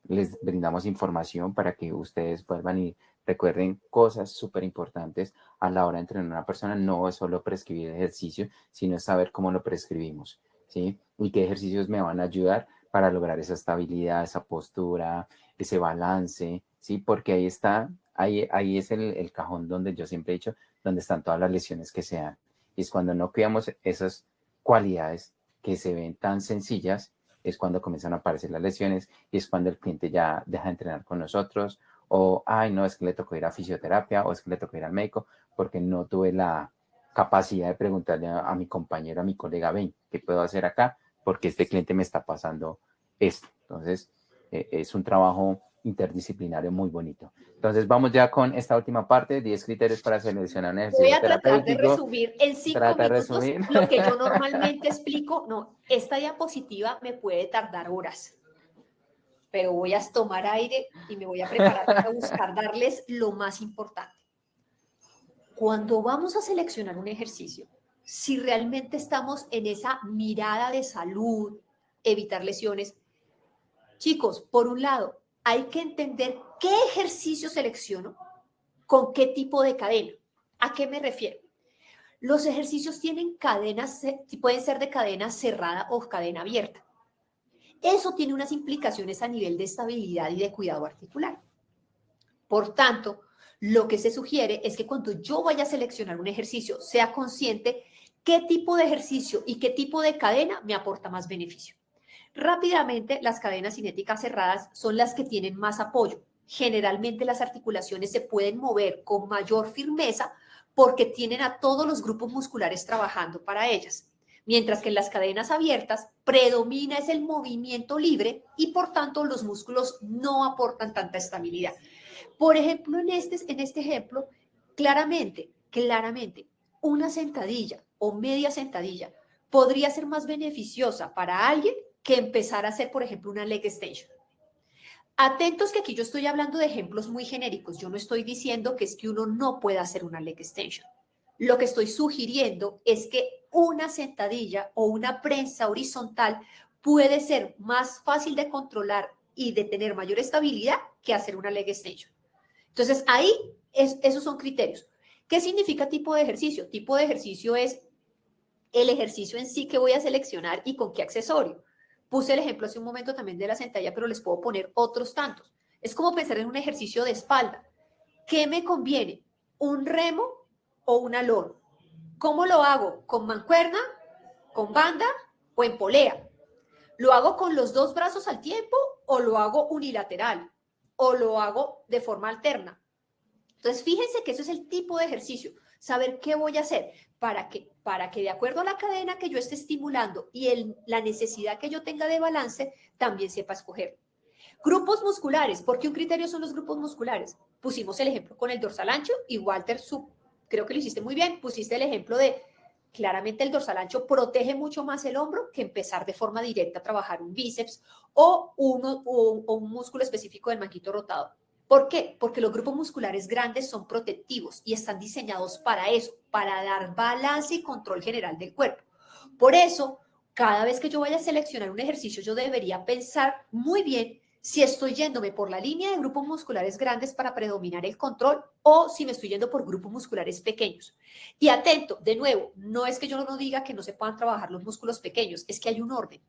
les brindamos información para que ustedes vuelvan y recuerden cosas súper importantes a la hora de entrenar a una persona. No es solo prescribir ejercicio, sino es saber cómo lo prescribimos, ¿sí? Y qué ejercicios me van a ayudar para lograr esa estabilidad, esa postura, ese balance, ¿sí? Porque ahí está ahí es el cajón donde yo siempre he dicho, donde están todas las lesiones que se dan. Y es cuando no cuidamos esas cualidades que se ven tan sencillas, es cuando comienzan a aparecer las lesiones y es cuando el cliente ya deja de entrenar con nosotros o, ay, no, es que le tocó ir a fisioterapia o es que le tocó ir al médico porque no tuve la capacidad de preguntarle a mi compañero, a mi colega, ven, ¿qué puedo hacer acá? Porque este cliente me está pasando esto. Entonces, es un trabajo interdisciplinario muy bonito. Entonces, vamos ya con esta última parte, 10 criterios para seleccionar un Voy ejercicio a tratar de terapéutico. resumir en 5 Trata de minutos resumir. lo que yo normalmente explico. No, esta diapositiva me puede tardar horas, pero voy a tomar aire y me voy a preparar para buscar darles lo más importante. Cuando vamos a seleccionar un ejercicio, si realmente estamos en esa mirada de salud, evitar lesiones, chicos, por un lado, hay que entender qué ejercicio selecciono, con qué tipo de cadena. ¿A qué me refiero? Los ejercicios tienen cadenas, pueden ser de cadena cerrada o cadena abierta. Eso tiene unas implicaciones a nivel de estabilidad y de cuidado articular. Por tanto, lo que se sugiere es que cuando yo vaya a seleccionar un ejercicio, sea consciente qué tipo de ejercicio y qué tipo de cadena me aporta más beneficio. Rápidamente, las cadenas cinéticas cerradas son las que tienen más apoyo. Generalmente las articulaciones se pueden mover con mayor firmeza porque tienen a todos los grupos musculares trabajando para ellas. Mientras que en las cadenas abiertas predomina es el movimiento libre y por tanto los músculos no aportan tanta estabilidad. Por ejemplo, en este ejemplo, claramente, una sentadilla o media sentadilla podría ser más beneficiosa para alguien que empezar a hacer, por ejemplo, una leg extension. Atentos que aquí yo estoy hablando de ejemplos muy genéricos. Yo no estoy diciendo que es que uno no pueda hacer una leg extension. Lo que estoy sugiriendo es que una sentadilla o una prensa horizontal puede ser más fácil de controlar y de tener mayor estabilidad que hacer una leg extension. Entonces, ahí esos son criterios. ¿Qué significa tipo de ejercicio? Tipo de ejercicio es el ejercicio en sí que voy a seleccionar y con qué accesorio. Puse el ejemplo hace un momento también de la sentadilla, pero les puedo poner otros tantos. Es como pensar en un ejercicio de espalda. ¿Qué me conviene? ¿Un remo o un alón? ¿Cómo lo hago? ¿Con mancuerna, con banda o en polea? ¿Lo hago con los dos brazos al tiempo o lo hago unilateral? ¿O lo hago de forma alterna? Entonces, fíjense que eso es el tipo de ejercicio. Saber qué voy a hacer para que de acuerdo a la cadena que yo esté estimulando y la necesidad que yo tenga de balance, también sepa escoger. Grupos musculares. ¿Por qué un criterio son los grupos musculares? Pusimos el ejemplo con el dorsal ancho y Walter, creo que lo hiciste muy bien, pusiste el ejemplo de claramente el dorsal ancho protege mucho más el hombro que empezar de forma directa a trabajar un bíceps o un músculo específico del manguito rotador. ¿Por qué? Porque los grupos musculares grandes son protectivos y están diseñados para eso, para dar balance y control general del cuerpo. Por eso, cada vez que yo vaya a seleccionar un ejercicio, yo debería pensar muy bien si estoy yéndome por la línea de grupos musculares grandes para predominar el control o si me estoy yendo por grupos musculares pequeños. Y atento, de nuevo, no es que yo no diga que no se puedan trabajar los músculos pequeños, es que hay un orden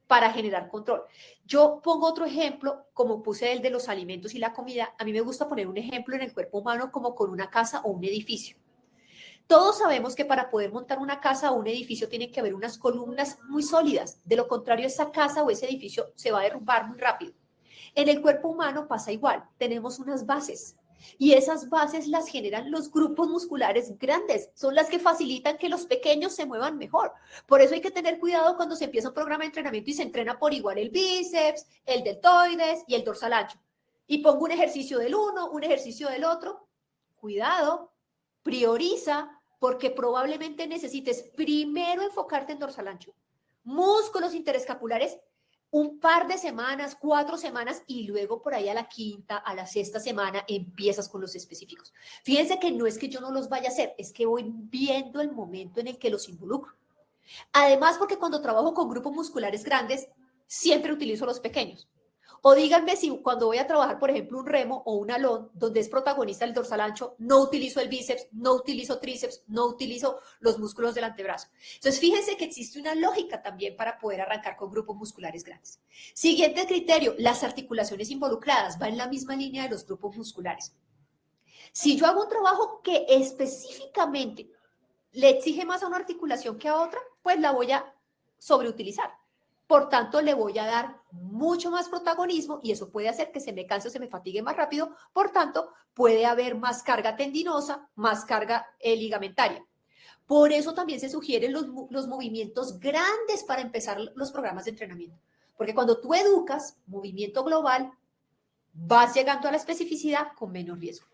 para generar control. Yo pongo otro ejemplo, como puse el de los alimentos y la comida. A mí me gusta poner un ejemplo en el cuerpo humano como con una casa o un edificio. Todos sabemos que para poder montar una casa o un edificio tiene que haber unas columnas muy sólidas. De lo contrario, esa casa o ese edificio se va a derrumbar muy rápido. En el cuerpo humano pasa igual. Tenemos unas bases. Y esas bases las generan los grupos musculares grandes, son las que facilitan que los pequeños se muevan mejor. Por eso hay que tener cuidado cuando se empieza un programa de entrenamiento y se entrena por igual el bíceps, el deltoides y el dorsal ancho. Y pongo un ejercicio del uno, un ejercicio del otro. Cuidado, prioriza, porque probablemente necesites primero enfocarte en dorsal ancho, músculos interescapulares un par de semanas, 4 semanas, y luego por ahí a la quinta, a la sexta semana empiezas con los específicos. Fíjense que no es que yo no los vaya a hacer, es que voy viendo el momento en el que los involucro. Además, porque cuando trabajo con grupos musculares grandes, siempre utilizo los pequeños. O díganme si cuando voy a trabajar, por ejemplo, un remo o un alón, donde es protagonista el dorsal ancho, no utilizo el bíceps, no utilizo tríceps, no utilizo los músculos del antebrazo. Entonces, fíjense que existe una lógica también para poder arrancar con grupos musculares grandes. Siguiente criterio, las articulaciones involucradas. Va en la misma línea de los grupos musculares. Si yo hago un trabajo que específicamente le exige más a una articulación que a otra, pues la voy a sobreutilizar. Por tanto, le voy a dar mucho más protagonismo y eso puede hacer que se me canse o se me fatigue más rápido. Por tanto, puede haber más carga tendinosa, más carga ligamentaria. Por eso también se sugieren los movimientos grandes para empezar los programas de entrenamiento. Porque cuando tú educas movimiento global, vas llegando a la especificidad con menos riesgo.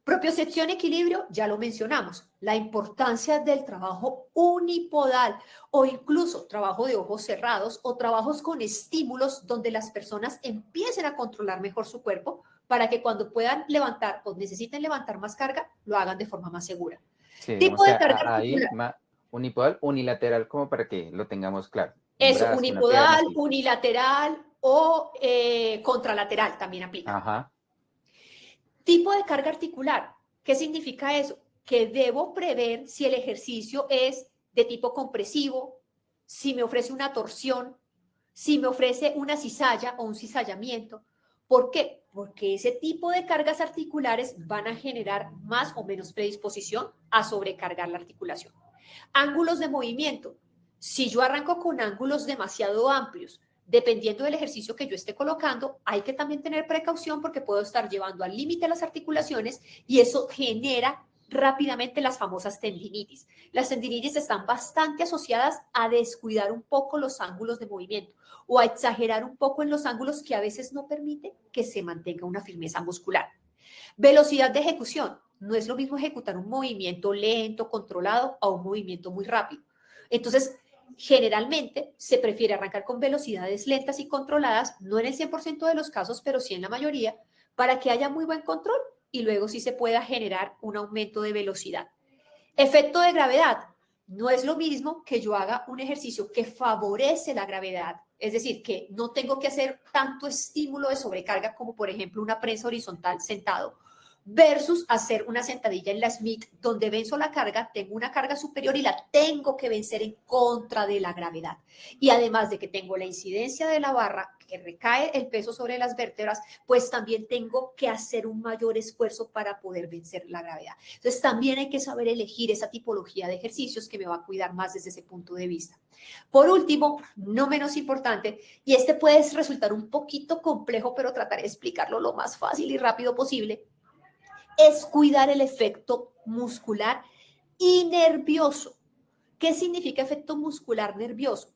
Propiocepción, equilibrio, ya lo mencionamos. La importancia del trabajo unipodal o incluso trabajo de ojos cerrados o trabajos con estímulos donde las personas empiecen a controlar mejor su cuerpo para que cuando puedan levantar o necesiten levantar más carga, lo hagan de forma más segura. Sí, Tipo digamos que de carga ahí articular. unipodal, unilateral, como para que lo tengamos claro. Un Eso, brazo, una pierna, unipodal, sí. unilateral o contralateral también aplica. Ajá. Tipo de carga articular. ¿Qué significa eso? Que debo prever si el ejercicio es de tipo compresivo, si me ofrece una torsión, si me ofrece una cizalla o un cizallamiento. ¿Por qué? Porque ese tipo de cargas articulares van a generar más o menos predisposición a sobrecargar la articulación. Ángulos de movimiento. Si yo arranco con ángulos demasiado amplios, dependiendo del ejercicio que yo esté colocando, hay que también tener precaución porque puedo estar llevando al límite las articulaciones y eso genera rápidamente las famosas tendinitis. Las tendinitis están bastante asociadas a descuidar un poco los ángulos de movimiento o a exagerar un poco en los ángulos que a veces no permite que se mantenga una firmeza muscular. Velocidad de ejecución. No es lo mismo ejecutar un movimiento lento, controlado, a un movimiento muy rápido. Entonces, generalmente se prefiere arrancar con velocidades lentas y controladas, no en el 100% de los casos, pero sí en la mayoría, para que haya muy buen control y luego sí se pueda generar un aumento de velocidad. Efecto de gravedad. No es lo mismo que yo haga un ejercicio que favorece la gravedad, es decir, que no tengo que hacer tanto estímulo de sobrecarga como por ejemplo una prensa horizontal sentado, versus hacer una sentadilla en la Smith donde venzo la carga, tengo una carga superior y la tengo que vencer en contra de la gravedad. Y además de que tengo la incidencia de la barra, que recae el peso sobre las vértebras, pues también tengo que hacer un mayor esfuerzo para poder vencer la gravedad. Entonces también hay que saber elegir esa tipología de ejercicios que me va a cuidar más desde ese punto de vista. Por último, no menos importante, y este puede resultar un poquito complejo, pero trataré de explicarlo lo más fácil y rápido posible, es cuidar el efecto muscular y nervioso. ¿Qué significa efecto muscular nervioso?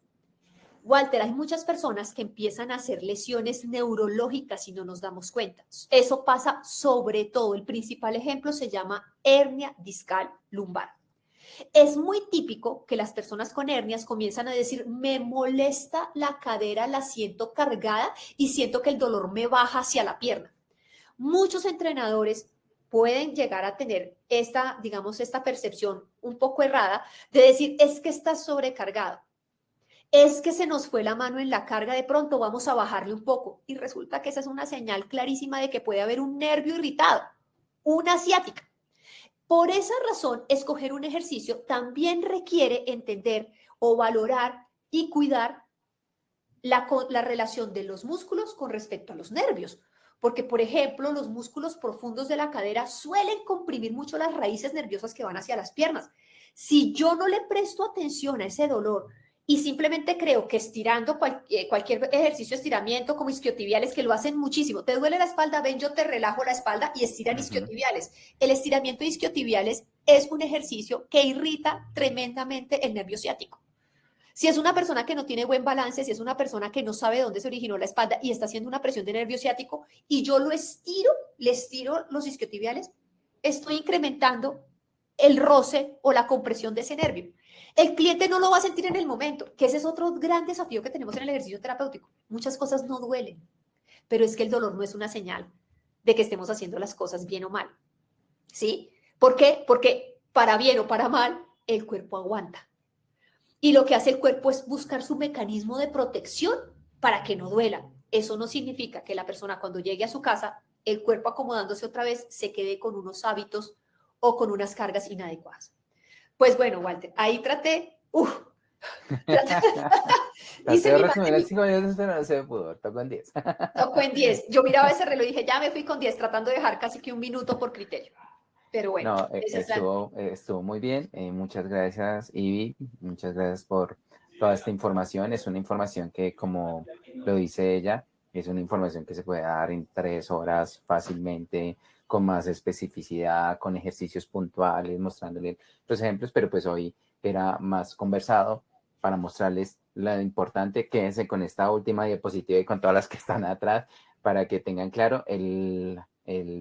Walter, hay muchas personas que empiezan a hacer lesiones neurológicas y no nos damos cuenta. Eso pasa sobre todo. El principal ejemplo se llama hernia discal lumbar. Es muy típico que las personas con hernias comienzan a decir, me molesta la cadera, la siento cargada y siento que el dolor me baja hacia la pierna. Muchos entrenadores pueden llegar a tener esta, digamos, esta percepción un poco errada de decir, es que está sobrecargado, es que se nos fue la mano en la carga, de pronto vamos a bajarle un poco. Y resulta que esa es una señal clarísima de que puede haber un nervio irritado, una ciática. Por esa razón, escoger un ejercicio también requiere entender o valorar y cuidar la relación de los músculos con respecto a los nervios. Porque, por ejemplo, los músculos profundos de la cadera suelen comprimir mucho las raíces nerviosas que van hacia las piernas. Si yo no le presto atención a ese dolor y simplemente creo que estirando cualquier ejercicio de estiramiento como isquiotibiales, que lo hacen muchísimo, te duele la espalda, ven, yo te relajo la espalda y estiran isquiotibiales. El estiramiento de isquiotibiales es un ejercicio que irrita tremendamente el nervio ciático. Si es una persona que no tiene buen balance, si es una persona que no sabe dónde se originó la espalda y está haciendo una presión de nervio ciático y yo lo estiro, le estiro los isquiotibiales, estoy incrementando el roce o la compresión de ese nervio. El cliente no lo va a sentir en el momento, que ese es otro gran desafío que tenemos en el ejercicio terapéutico. Muchas cosas no duelen, pero es que el dolor no es una señal de que estemos haciendo las cosas bien o mal. ¿Sí? ¿Por qué? Porque para bien o para mal, el cuerpo aguanta. Y lo que hace el cuerpo es buscar su mecanismo de protección para que no duela. Eso no significa que la persona cuando llegue a su casa, el cuerpo acomodándose otra vez, se quede con unos hábitos o con unas cargas inadecuadas. Pues bueno, Walter, ahí traté, hice Traté de mi resumir en parte, 5 minutos, pero no se pudo. Tocó en 10. tocó en 10. Yo miraba ese reloj y dije, ya me fui con 10, tratando de dejar casi que un minuto por criterio. Pero bueno, No, esa es la... estuvo muy bien. Muchas gracias, Ivy. Muchas gracias por toda esta información. Es una información que, como lo dice ella, es una información que se puede dar en 3 horas fácilmente, con más especificidad, con ejercicios puntuales, mostrándole los ejemplos, pero pues hoy era más conversado para mostrarles lo importante. Quédense con esta última diapositiva y con todas las que están atrás para que tengan claro el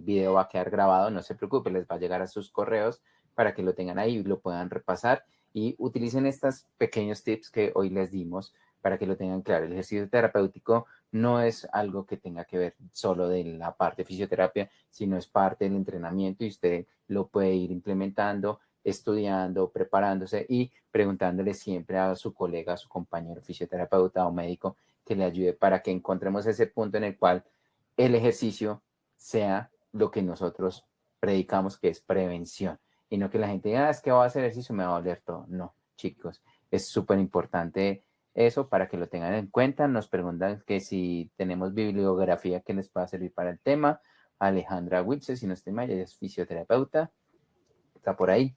video va a quedar grabado, no se preocupe, les va a llegar a sus correos para que lo tengan ahí y lo puedan repasar y utilicen estos pequeños tips que hoy les dimos para que lo tengan claro. El ejercicio terapéutico no es algo que tenga que ver solo de la parte de fisioterapia, sino es parte del entrenamiento y usted lo puede ir implementando, estudiando, preparándose y preguntándole siempre a su colega, a su compañero fisioterapeuta o médico que le ayude para que encontremos ese punto en el cual el ejercicio sea lo que nosotros predicamos que es prevención y no que la gente diga, es que voy a hacer ejercicio, me va a doler todo. No, chicos, es súper importante eso para que lo tengan en cuenta. Nos preguntan que si tenemos bibliografía que les pueda servir para el tema. Alejandra Wilson, si no estoy mal, ella es fisioterapeuta, está por ahí.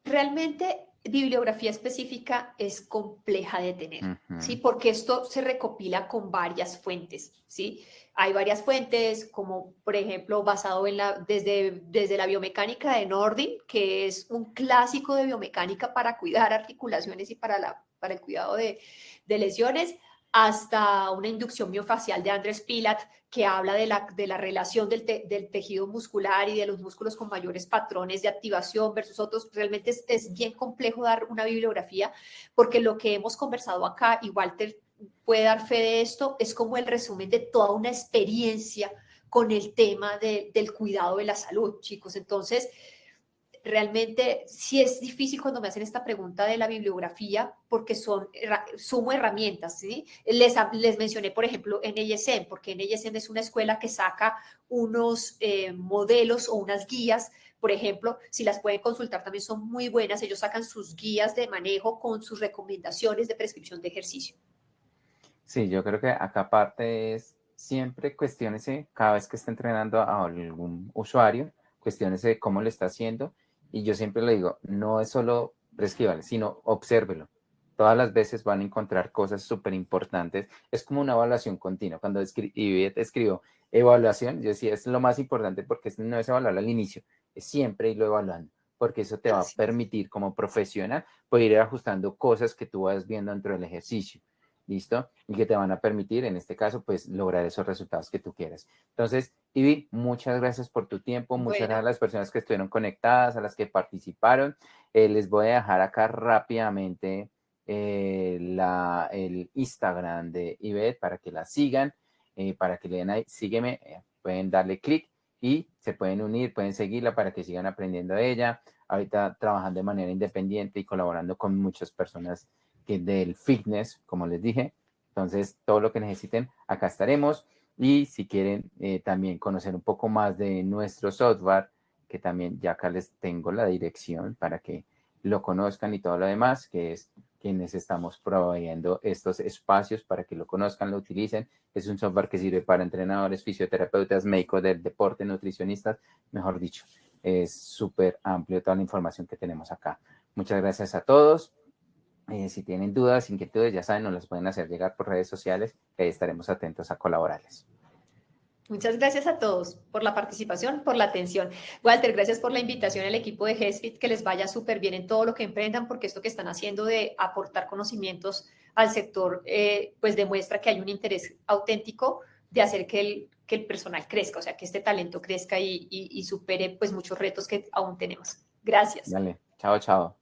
Realmente, bibliografía específica es compleja de tener, ¿sí? Porque esto se recopila con varias fuentes, ¿sí? Hay varias fuentes, como por ejemplo, basado en desde la biomecánica de Nordin, que es un clásico de biomecánica para cuidar articulaciones y para el cuidado de lesiones, hasta una inducción miofacial de Andrés Pilat, que habla de la relación del tejido muscular y de los músculos con mayores patrones de activación versus otros. Realmente es bien complejo dar una bibliografía, porque lo que hemos conversado acá, y Walter puede dar fe de esto, es como el resumen de toda una experiencia con el tema del cuidado de la salud, chicos. Entonces, realmente sí es difícil cuando me hacen esta pregunta de la bibliografía, porque sumo herramientas, ¿sí? Les mencioné, por ejemplo, NISM, porque NISM es una escuela que saca unos modelos o unas guías. Por ejemplo, si las pueden consultar, también son muy buenas. Ellos sacan sus guías de manejo con sus recomendaciones de prescripción de ejercicio. Sí, yo creo que acá parte es siempre cuestiónese cada vez que está entrenando a algún usuario, cuestiónese cómo lo está haciendo. Y yo siempre le digo, no es solo prescríbale, sino obsérvelo. Todas las veces van a encontrar cosas súper importantes. Es como una evaluación continua. Cuando escribo evaluación, yo decía, es lo más importante porque no es evaluar al inicio, es siempre irlo evaluando, porque eso te va a Así es. permitir como profesional poder ir ajustando cosas que tú vas viendo dentro del ejercicio. ¿Listo? Y que te van a permitir, en este caso, pues lograr esos resultados que tú quieres. Entonces, Ivy, muchas gracias por tu tiempo, muchas gracias Bueno, a las personas que estuvieron conectadas, a las que participaron. Les voy a dejar acá rápidamente el Instagram de Ivette para que la sigan, para que le den ahí, sígueme, pueden darle clic y se pueden unir, pueden seguirla para que sigan aprendiendo de ella. Ahorita trabajando de manera independiente y colaborando con muchas personas del fitness, como les dije. Entonces, todo lo que necesiten, acá estaremos. Y si quieren también conocer un poco más de nuestro software, que también ya acá les tengo la dirección para que lo conozcan y todo lo demás, que es quienes estamos proveyendo estos espacios para que lo conozcan, lo utilicen. Es un software que sirve para entrenadores, fisioterapeutas, médicos del deporte, nutricionistas, mejor dicho. Es súper amplio toda la información que tenemos acá. Muchas gracias a todos. Si tienen dudas, inquietudes, ya saben, nos las pueden hacer llegar por redes sociales, que ahí estaremos atentos a colaborarles. muchas gracias a todos por la participación, por la atención. Walter, gracias por la invitación al equipo de GESFIT, que les vaya súper bien en todo lo que emprendan, porque esto que están haciendo de aportar conocimientos al sector, pues demuestra que hay un interés auténtico de hacer que el personal crezca, o sea, que este talento crezca y supere pues muchos retos que aún tenemos. Gracias. Dale, chao, chao.